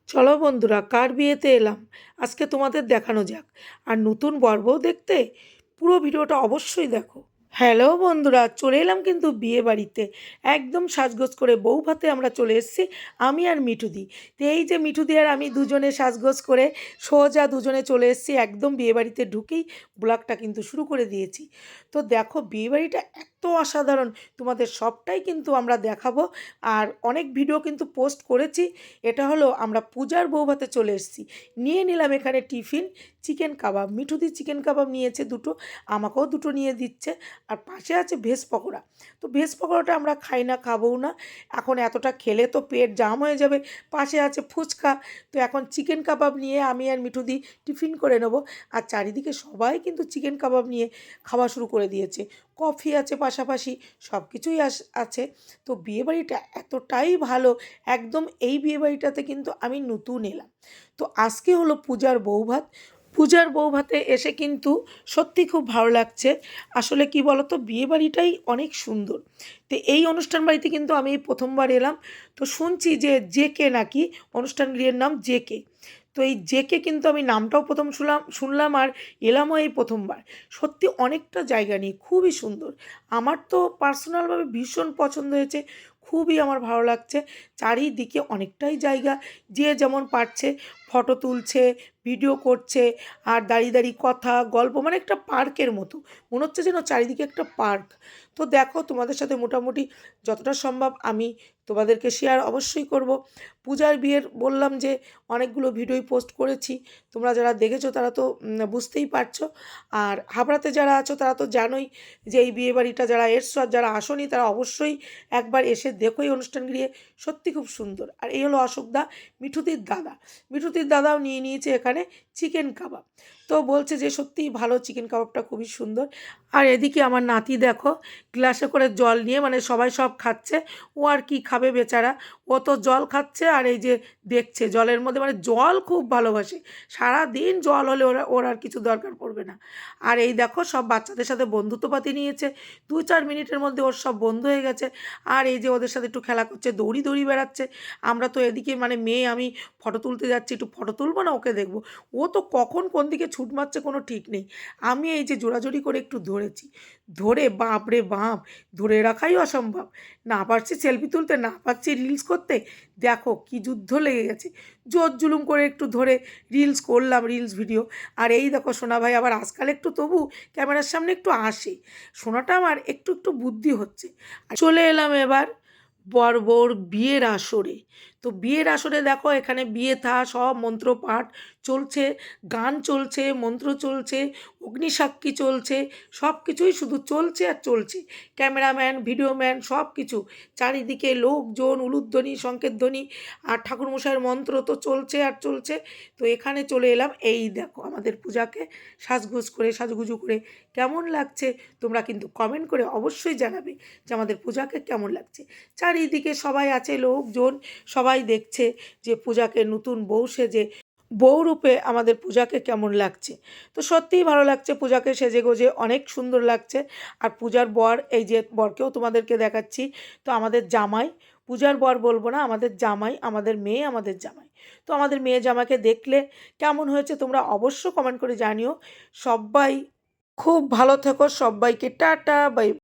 চলো বন্ধুরা, কার বিয়েতে এলাম আজকে তোমাদের দেখানো যাক। আর নতুন বর বউ দেখতে পুরো ভিডিওটা অবশ্যই দেখো। হ্যালো বন্ধুরা, চলে এলাম কিন্তু বিয়ে বাড়িতে। একদম সাজগোজ করে বউ ভাতে আমরা চলে এসেছি, আমি আর মিঠুদি। তো এই যে মিঠুদি আর আমি দুজনে সাজগোজ করে সোজা দুজনে চলে এসেছি, একদম বিয়ে বাড়িতে ঢুকেই ব্লগটা কিন্তু শুরু করে দিয়েছি। তো দেখো বিয়ে বাড়িটা এত অসাধারণ, তোমাদের সবটাই কিন্তু আমরা দেখাবো। আর অনেক ভিডিও কিন্তু পোস্ট করেছি। এটা হলো আমরা পূজার বউ ভাতে চলে এসেছি। নিয়ে নিলাম এখানে টিফিন, চিকেন কাবাব। মিঠুদি চিকেন কাবাব নিয়েছে দুটো, আমাকেও দুটো নিয়ে দিচ্ছে। আর পাশে আছে ভেজ পকোড়া। তো ভেজ পকোড়াটা আমরা খাই না, খাবও না। এখন এতটা খেলে তো পেট জাম হয়ে যাবে। পাশে আছে ফুচকা। তো এখন চিকেন কাবাব নিয়ে আমি আর মিঠুদি টিফিন করে নেব। আর চারিদিকে সবাই কিন্তু চিকেন কাবাব নিয়ে খাওয়া শুরু করে দিয়েছে। কফি আছে পাশাপাশি, সব কিছুই আছে। তো বিয়েবাড়িটা এতটাই ভালো, একদম এই বিয়েবাড়িটাতে কিন্তু আমি নতুন এলাম। তো আজকে হলো পূজার বৌভাত। পূজার বৌভাতে এসে কিন্তু সত্যি খুব ভালো লাগছে। আসলে কি বলতো, বিয়েবাড়িটাই অনেক সুন্দর। তো এই অনুষ্ঠান বাড়িতে কিন্তু আমি এই প্রথমবার এলাম। তো শুনছি যে জেকে নাকি অনুষ্ঠান গৃহের নাম জেকে। তো এই জেকে কিন্তু আমি নামটাও প্রথম শুনলাম আর এলামও এই প্রথমবার। সত্যি অনেকটা জায়গা নিয়ে খুবই সুন্দর। আমার তো পার্সোনালভাবে ভীষণ পছন্দ হয়েছে, খুবই আমার ভালো লাগছে। চারিদিকে অনেকটাই জায়গা, যে যেমন পারছে ফটো তুলছে, ভিডিও করছে, আর দাঁড়িয়ে দাঁড়িয়ে কথা গল্প, মানে একটা পার্কের মতো মনে হচ্ছে, যেন চারিদিকে একটা পার্ক। তো দেখো তোমাদের সাথে মোটামুটি যতটা সম্ভব আমি তোমাদেরকে শেয়ার অবশ্যই করব। পূজার বিয়ের বললাম যে অনেকগুলো ভিডিওই পোস্ট করেছি, তোমরা যারা দেখেছো তারা তো বুঝতেই পারছো। আর হাবড়াতে যারা আছো তারা তো জানোই যে এই বিয়েবাড়িটা, যারা এসছো আর যারা আসোনি তারা অবশ্যই একবার এসে দেখো এই অনুষ্ঠান গৃহে। সত্যি খুব সুন্দর। আর এই হলো অশোকদা, মিঠুদির দাদা। মিঠুদির দাদাও নিয়ে নিয়েছে এখানে চিকেন কাবাব। তো বলছে যে সত্যিই ভালো, চিকেন কাবাবটা খুবই সুন্দর। আর এদিকে আমার নাতি দেখো গ্লাসে করে জল নিয়ে, মানে সবাই সব খাচ্ছে, ও আর কি খাবে বেচারা। ও তো জল খাচ্ছে আর এই যে দেখছে জলের মধ্যে, মানে জল খুব ভালোবাসে। সারা দিন জল হলে ওর আর কিছু দরকার পড়বে না। আর এই দেখো সব বাচ্চাদের সাথে বন্ধুত্বপাতি নিয়েছে, 2-4 মিনিটের মধ্যে ওর সব বন্ধু হয়ে গেছে। আর এই যে ওদের সাথে একটু খেলা করছে, দৌড়ি দৌড়ি বেড়াচ্ছে। আমরা তো এদিকে মানে মেয়ে আমি ফটো তুলতে যাচ্ছি, একটু ফটো তুলবো না ওকে দেখবো। ও তো কখন কোন দিকে ছুট মারছে কোনো ঠিক নেই। আমি এই যে জোরাজোরি করে একটু ধরেছি, ধরে বাপ রে বাপ, ধরে রাখাই অসম্ভব। না পারছি সেলফি তুলতে, না পারছি রিলস করতে। দেখো কি যুদ্ধ লেগে গেছে। জোর জুলুম করে একটু ধরে রিলস করলাম, রিলস ভিডিও। আর এই দেখো সোনা ভাই আবার আজকাল একটু তবু ক্যামেরার সামনে একটু আসে। সোনাটা আমার একটু একটু বুদ্ধি হচ্ছে। আর চলে এলাম এবার বর বউর বিয়ের আসরে। তো বিয়ের আসরে দেখো এখানে বিয়ে থা সব মন্ত্রপাঠ চলছে, গান চলছে, মন্ত্র চলছে, অগ্নিসাক্ষী চলছে, সব কিছুই শুধু চলছে আর চলছে। ক্যামেরাম্যান, ভিডিওম্যান, সব কিছু। চারিদিকে লোকজন, উলুধ্বনি, শঙ্খের ধ্বনি, আর ঠাকুরমশাইয়ের মন্ত্র তো চলছে আর চলছে। তো এখানে চলে এলাম, এই দেখো আমাদের পূজাকে সাজগোজ করে, সাজুগুজু করে কেমন লাগছে তোমরা কিন্তু কমেন্ট করে অবশ্যই জানাবে যে আমাদের পূজাকে কেমন লাগছে। চারিদিকে সবাই আছে, লোকজন সবাই দেখছে যে পূজাকে নতুন বউ সেজে, বউরূপে আমাদের পূজাকে কেমন লাগছে। তো সত্যিই ভালো লাগছে, পূজাকে সেজে গোজে অনেক সুন্দর লাগছে। আর পূজার বর, এই যে বরকেও তোমাদেরকে দেখাচ্ছি। তো আমাদের জামাই, পূজার বর বলবো না, আমাদের জামাই, আমাদের মেয়ে, আমাদের জামাই। তো আমাদের মেয়ে জামাইকে দেখলে কেমন হয়েছে তোমরা অবশ্য কমেন্ট করে জানিও। সবাই খুব ভালো থেকো, সবাইকে টাটা বাই।